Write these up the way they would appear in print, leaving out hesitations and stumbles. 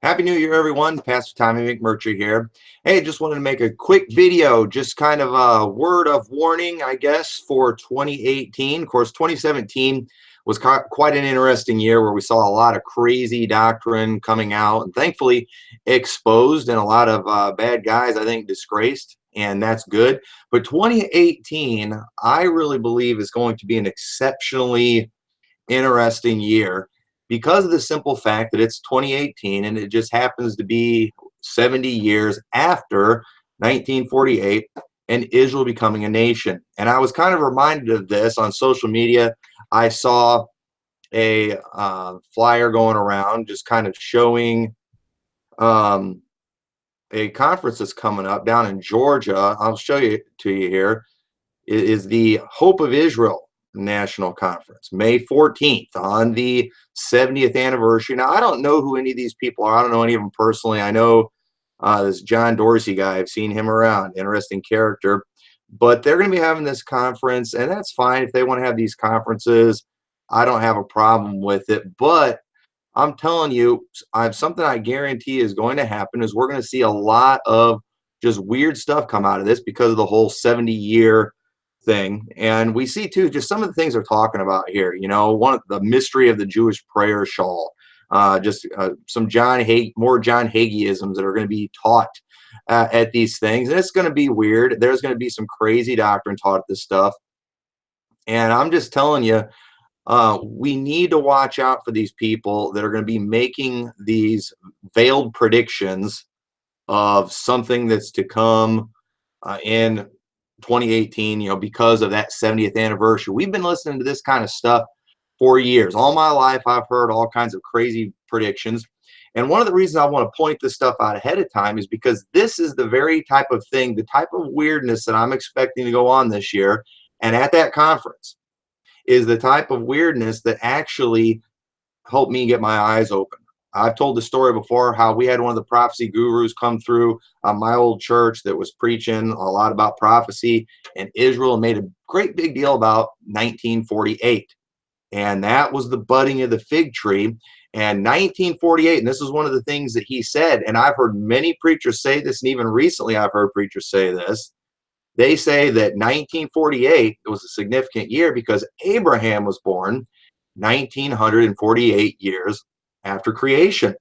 Happy New Year, everyone. Pastor Tommy McMurtry here. Hey, just wanted to make a quick video, just kind of a word of warning, I guess, for 2018. Of course, 2017 was quite an interesting year where we saw a lot of crazy doctrine coming out and thankfully exposed, and a lot of bad guys, I think, disgraced, and that's good. But 2018, I really believe, is going to be an exceptionally interesting year because of the simple fact that it's 2018 and it just happens to be 70 years after 1948 and Israel becoming a nation. And I was kind of reminded of this on social media. I saw a flyer going around just kind of showing um, a conference that's coming up down in Georgia. I'll show you to you here. It is the Hope of Israel National Conference, May 14th, on the 70th anniversary. Now, I don't know who any of these people are. I don't know any of them personally. I know this John Dorsey guy. I've seen him around. Interesting character. But they're going to be having this conference, and that's fine. If they want to have these conferences, I don't have a problem with it. But I'm telling you, something I guarantee is going to happen is we're going to see a lot of just weird stuff come out of this because of the whole 70-year thing. And we see too just some of the things they're talking about here. One of the mystery of the Jewish prayer shawl, some more John Hageeisms that are going to be taught at these things, and it's going to be weird. There's going to be some crazy doctrine taught at this stuff, and I'm just telling you, we need to watch out for these people that are going to be making these veiled predictions of something that's to come in 2018, because of that 70th anniversary. We've been listening to this kind of stuff for years. All my life, I've heard all kinds of crazy predictions. And one of the reasons I want to point this stuff out ahead of time is because this is the very type of thing, the type of weirdness that I'm expecting to go on this year. And at that conference is the type of weirdness that actually helped me get my eyes open. I've told the story before how we had one of the prophecy gurus come through my old church that was preaching a lot about prophecy and Israel, and made a great big deal about 1948. And that was the budding of the fig tree. And 1948, and this is one of the things that he said, and I've heard many preachers say this, and even recently I've heard preachers say this. They say that 1948 was a significant year because Abraham was born 1948 years after creation.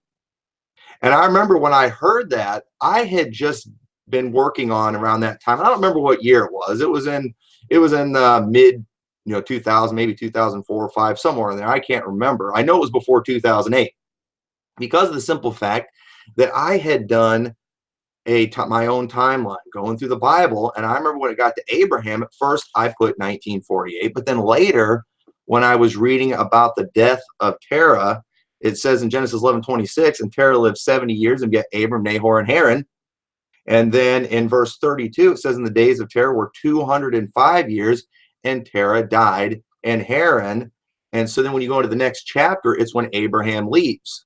And I remember when I heard that, I had just been working on around that time. I don't remember what year it was. It was in mid 2000, maybe 2004 or 5, somewhere in there. I can't remember. I know it was before 2008 because of the simple fact that I had done my own timeline going through the Bible. And I remember when it got to Abraham, at first I put 1948, but then later when I was reading about the death of Terah, it says in Genesis 11:26, and Terah lived 70 years and begat Abram, Nahor, and Haran. And then in verse 32, it says in the days of Terah were 205 years, and Terah died, and Haran. And so then when you go into the next chapter, it's when Abraham leaves.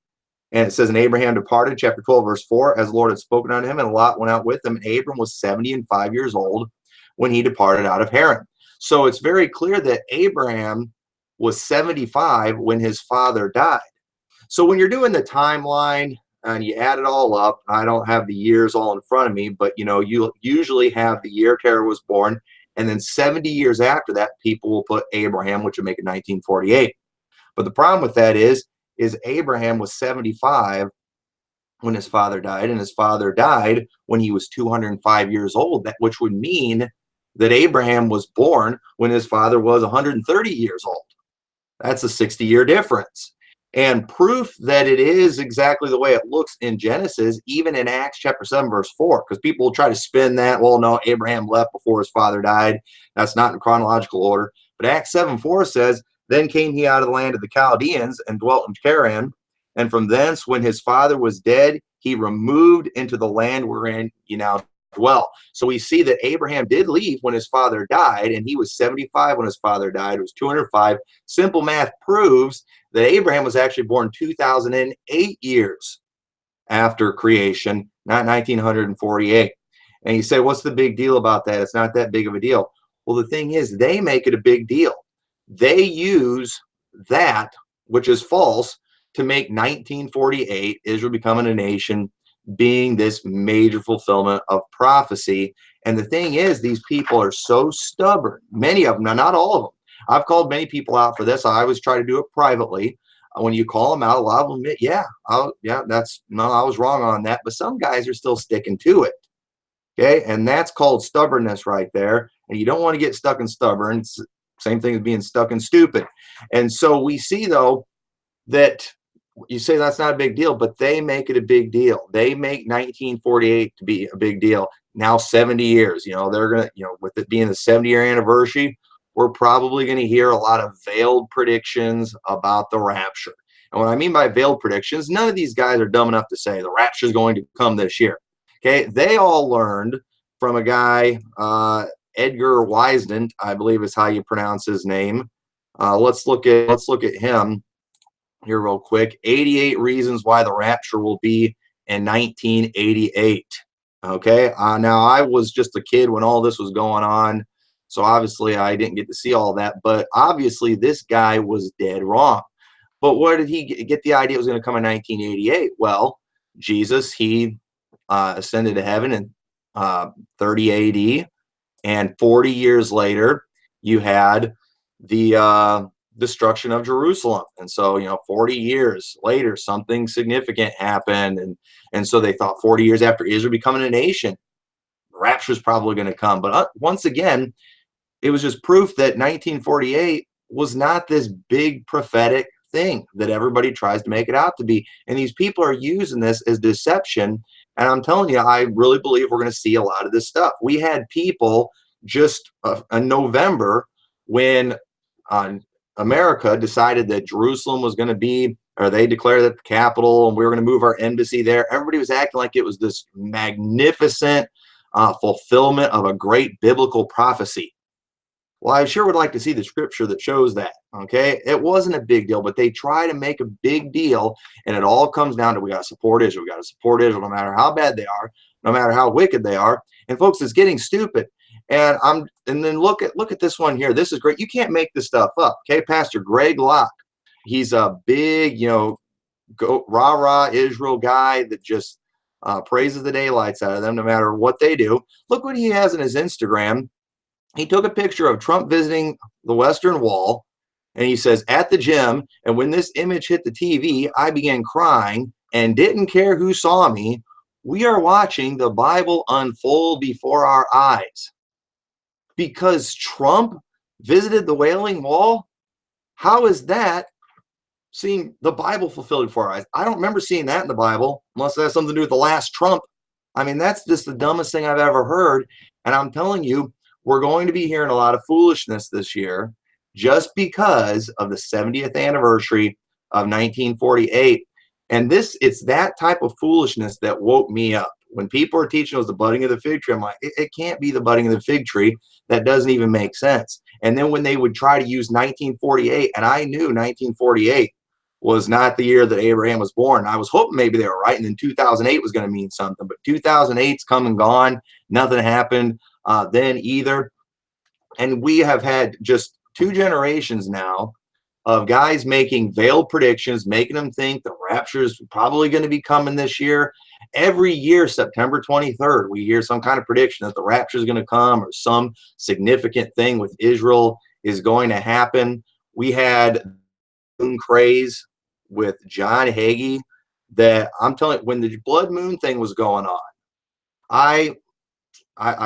And it says, and Abraham departed, chapter 12, verse 4, as the Lord had spoken unto him, and Lot went out with him. And Abram was 75 years old when he departed out of Haran. So it's very clear that Abraham was 75 when his father died. So when you're doing the timeline and you add it all up, I don't have the years all in front of me, but you usually have the year Terah was born, and then 70 years after that, people will put Abraham, which would make it 1948. But the problem with that is Abraham was 75 when his father died, and his father died when he was 205 years old, which would mean that Abraham was born when his father was 130 years old. That's a 60-year difference. And proof that it is exactly the way it looks in Genesis, even in Acts chapter 7, verse 4, because people will try to spin that, well, no, Abraham left before his father died. That's not in chronological order. But Acts 7:4 says, then came he out of the land of the Chaldeans and dwelt in Charan. And from thence, when his father was dead, he removed into the land wherein ye now dwell. So we see that Abraham did leave when his father died, and he was 75 when his father died. It was 205. Simple math proves that Abraham was actually born 2008 years after creation, not 1948. And you say, what's the big deal about that? It's not that big of a deal. Well, the thing is, they make it a big deal. They use that, which is false, to make 1948, Israel becoming a nation, being this major fulfillment of prophecy. And the thing is, these people are so stubborn. Many of them, now not all of them. I've called many people out for this. I always try to do it privately. When you call them out, a lot of them admit, yeah, I was wrong on that. But some guys are still sticking to it. Okay, and that's called stubbornness right there. And you don't want to get stuck in stubborn. It's the same thing as being stuck in stupid. And so we see, though, that you say that's not a big deal, but they make it a big deal. They make 1948 to be a big deal. Now 70 years, they're going to, with it being the 70-year anniversary, we're probably going to hear a lot of veiled predictions about the rapture. And what I mean by veiled predictions, none of these guys are dumb enough to say the rapture is going to come this year. Okay, they all learned from a guy, Edgar Wisden, I believe is how you pronounce his name. Let's look at him here real quick. 88 reasons why the rapture will be in 1988. Okay, now I was just a kid when all this was going on, so obviously I didn't get to see all that, but obviously this guy was dead wrong. But where did he get the idea it was going to come in 1988? Well, Jesus, he ascended to heaven in 30 AD, and 40 years later, you had the destruction of Jerusalem. And so, 40 years later, something significant happened. And so they thought 40 years after Israel becoming a nation, the rapture is probably going to come. But once again, it was just proof that 1948 was not this big prophetic thing that everybody tries to make it out to be. And these people are using this as deception. And I'm telling you, I really believe we're going to see a lot of this stuff. We had people just in November when America decided that Jerusalem was going to be, or they declared that the capital, and we were going to move our embassy there. Everybody was acting like it was this magnificent fulfillment of a great biblical prophecy. Well, I sure would like to see the scripture that shows that, okay? It wasn't a big deal, but they try to make a big deal, and it all comes down to we got to support Israel. We got to support Israel no matter how bad they are, no matter how wicked they are. And folks, it's getting stupid. And then look at this one here. This is great. You can't make this stuff up, okay? Pastor Greg Locke, he's a big, rah-rah Israel guy that just praises the daylights out of them no matter what they do. Look what he has in his Instagram. He took a picture of Trump visiting the Western Wall, and he says, at the gym, and when this image hit the TV, I began crying and didn't care who saw me. We are watching the Bible unfold before our eyes. Because Trump visited the Wailing Wall? How is that seeing the Bible fulfilled before our eyes? I don't remember seeing that in the Bible, unless it has something to do with the last Trump. I mean, that's just the dumbest thing I've ever heard. And I'm telling you, we're going to be hearing a lot of foolishness this year just because of the 70th anniversary of 1948. And it's that type of foolishness that woke me up. When people are teaching us the budding of the fig tree, I'm like, it can't be the budding of the fig tree. That doesn't even make sense. And then when they would try to use 1948, and I knew 1948 was not the year that Abraham was born. I was hoping maybe they were right, and then 2008 was going to mean something. But 2008's come and gone. Nothing happened then either. And we have had just 2 generations now of guys making veiled predictions, making them think the rapture is probably going to be coming this year. Every year, September 23rd, we hear some kind of prediction that the rapture is going to come or some significant thing with Israel is going to happen. We had moon craze with John Hagee that I'm telling you, when the blood moon thing was going on, I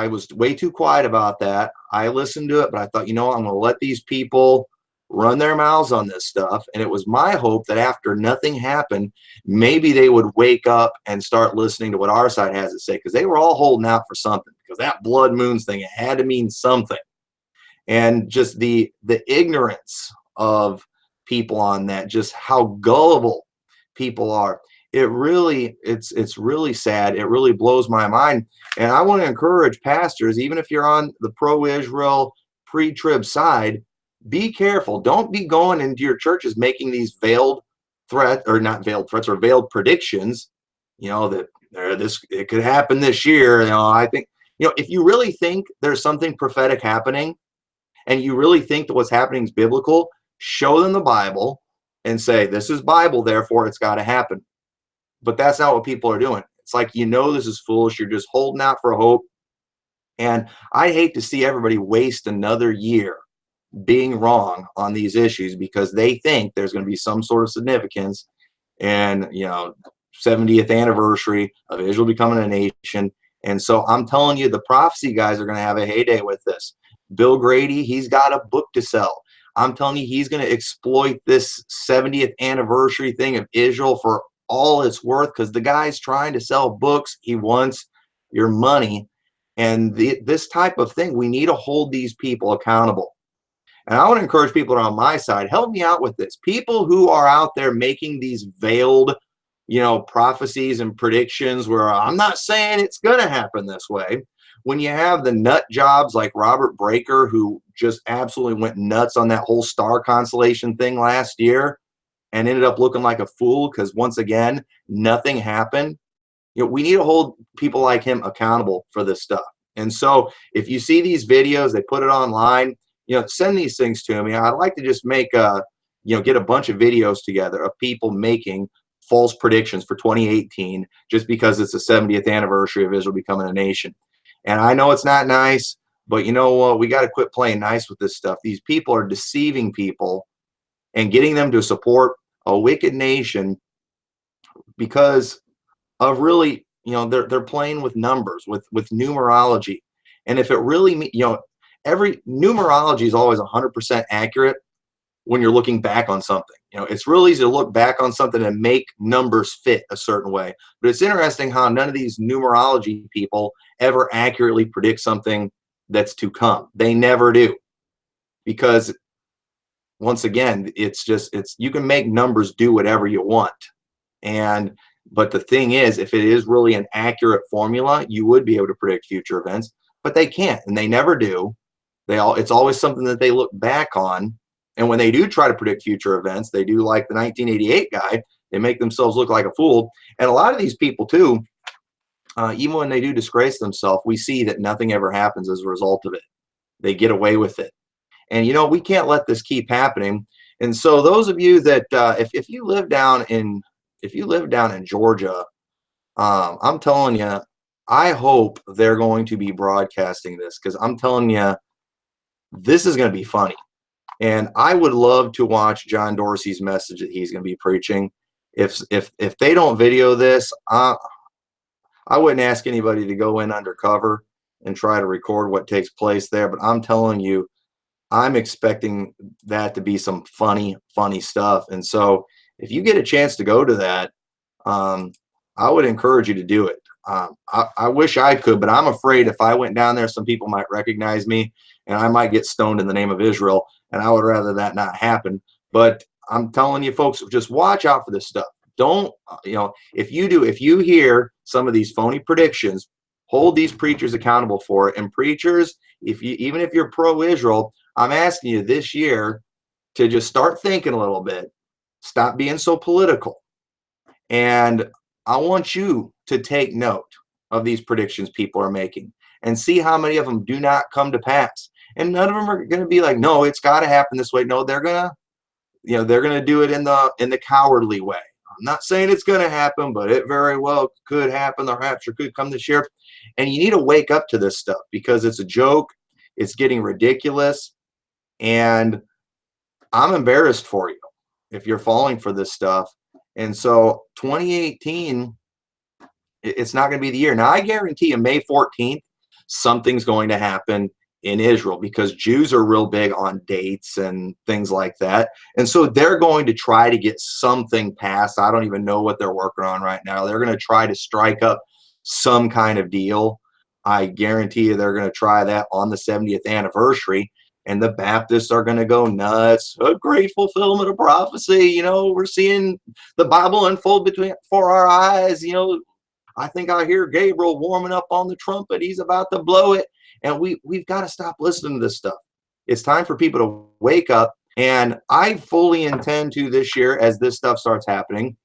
was way too quiet about that. I listened to it, but I thought, I'm going to let these people run their mouths on this stuff. And it was my hope that after nothing happened, maybe they would wake up and start listening to what our side has to say, because they were all holding out for something, because that blood moons thing, it had to mean something. And just the ignorance of people on that, just how gullible people are. It's really sad. It really blows my mind. And I want to encourage pastors, even if you're on the pro-Israel, pre-trib side, be careful. Don't be going into your churches making these veiled threats, or not veiled threats, or veiled predictions, that it could happen this year. I think, if you really think there's something prophetic happening and you really think that what's happening is biblical, show them the Bible, and say, this is Bible, therefore it's got to happen. But that's not what people are doing. It's like, this is foolish. You're just holding out for hope. And I hate to see everybody waste another year being wrong on these issues because they think there's going to be some sort of significance and 70th anniversary of Israel becoming a nation. And so I'm telling you, the prophecy guys are going to have a heyday with this. Bill Grady, he's got a book to sell. I'm telling you, he's going to exploit this 70th anniversary thing of Israel for all it's worth, because the guy's trying to sell books. He wants your money. And this type of thing, we need to hold these people accountable. And I want to encourage people on my side, help me out with this. People who are out there making these veiled, prophecies and predictions where I'm not saying it's going to happen this way. When you have the nut jobs like Robert Breaker, who just absolutely went nuts on that whole star constellation thing last year and ended up looking like a fool because, once again, nothing happened. We need to hold people like him accountable for this stuff. And so if you see these videos, they put it online, send these things to me. I'd like to just make get a bunch of videos together of people making false predictions for 2018 just because it's the 70th anniversary of Israel becoming a nation. And I know it's not nice, but you know what? We got to quit playing nice with this stuff. These people are deceiving people and getting them to support a wicked nation because of really, they're playing with numbers, with numerology. And if it really, every numerology is always 100% accurate when you're looking back on something. It's really easy to look back on something and make numbers fit a certain way. But it's interesting how none of these numerology people ever accurately predict something that's to come. They never do. Because once again, you can make numbers do whatever you want. But the thing is, if it is really an accurate formula, you would be able to predict future events, but they can't, and they never do. It's always something that they look back on. And when they do try to predict future events, they do like the 1988 guy. They make themselves look like a fool. And a lot of these people too, even when they do disgrace themselves, we see that nothing ever happens as a result of it. They get away with it. And we can't let this keep happening. And so those of you that if you live down in Georgia, I'm telling you, I hope they're going to be broadcasting this, because I'm telling you, this is going to be funny. And I would love to watch John Dorsey's message that he's going to be preaching. If they don't video this, I wouldn't ask anybody to go in undercover and try to record what takes place there. But I'm telling you, I'm expecting that to be some funny stuff. And so if you get a chance to go to that, I would encourage you to do it. I wish I could, but I'm afraid if I went down there, some people might recognize me and I might get stoned in the name of Israel. And I would rather that not happen. But I'm telling you, folks, just watch out for this stuff. Don't, if you hear some of these phony predictions, hold these preachers accountable for it. And preachers, even if you're pro-Israel, I'm asking you this year to just start thinking a little bit. Stop being so political. And I want you to take note of these predictions people are making and see how many of them do not come to pass. And none of them are going to be like, no, it's got to happen this way. No, they're going to do it in the cowardly way. I'm not saying it's going to happen, but it very well could happen. The rapture could come this year. And you need to wake up to this stuff because it's a joke. It's getting ridiculous. And I'm embarrassed for you if you're falling for this stuff. And so 2018, it's not going to be the year. Now, I guarantee you May 14th, something's going to happen in Israel because Jews are real big on dates and things like that. And so they're going to try to get something passed. I don't even know what they're working on right now. They're going to try to strike up some kind of deal. I guarantee you they're going to try that on the 70th anniversary. And the Baptists are going to go nuts. A great fulfillment of prophecy. We're seeing the Bible unfold before our eyes. I think I hear Gabriel warming up on the trumpet. He's about to blow it. And we've got to stop listening to this stuff. It's time for people to wake up. And I fully intend to this year, as this stuff starts happening,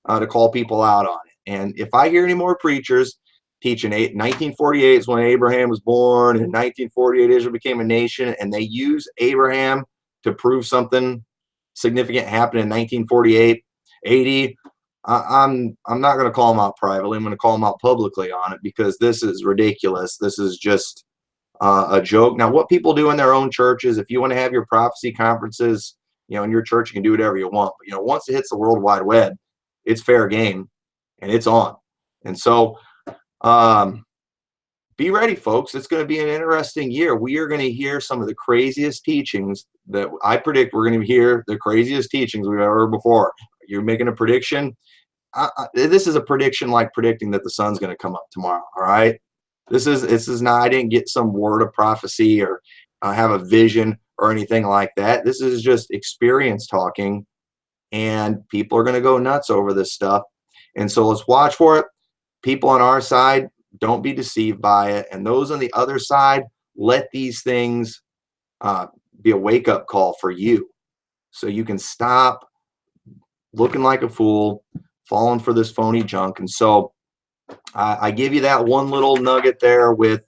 to call people out on it. And if I hear any more preachers teaching 1948 is when Abraham was born, and 1948 Israel became a nation, and they use Abraham to prove something significant happened in 1948, 80. I'm not going to call them out privately. I'm going to call them out publicly on it, because this is ridiculous. This is just a joke. Now, what people do in their own churches, if you want to have your prophecy conferences, in your church, you can do whatever you want. But, once it hits the World Wide Web, it's fair game, and it's on. And so, be ready, folks. It's going to be an interesting year. We are going to hear some of the craziest teachings that I predict. We're going to hear the craziest teachings we've ever heard before. You're making a prediction. This is a prediction like predicting that the sun's going to come up tomorrow. All right. This is not, I didn't get some word of prophecy or have a vision or anything like that. This is just experience talking, and people are going to go nuts over this stuff. And so let's watch for it. People on our side, don't be deceived by it. And those on the other side, let these things be a wake-up call for you, so you can stop looking like a fool, falling for this phony junk. And so I give you that one little nugget there with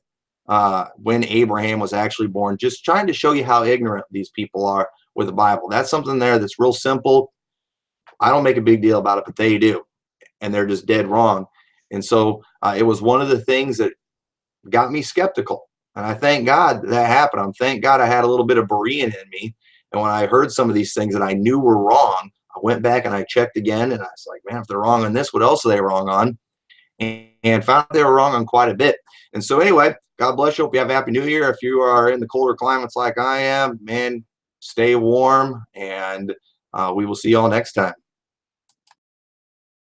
when Abraham was actually born, just trying to show you how ignorant these people are with the Bible. That's something there that's real simple. I don't make a big deal about it, but they do, and they're just dead wrong. And so it was one of the things that got me skeptical. And I thank God that happened. I'm thank God I had a little bit of Berean in me. And when I heard some of these things that I knew were wrong, I went back and I checked again. And I was like, man, if they're wrong on this, what else are they wrong on? And found they were wrong on quite a bit. And so anyway, God bless you. Hope you have a happy new year. If you are in the colder climates like I am, man, stay warm. And we will see y'all next time.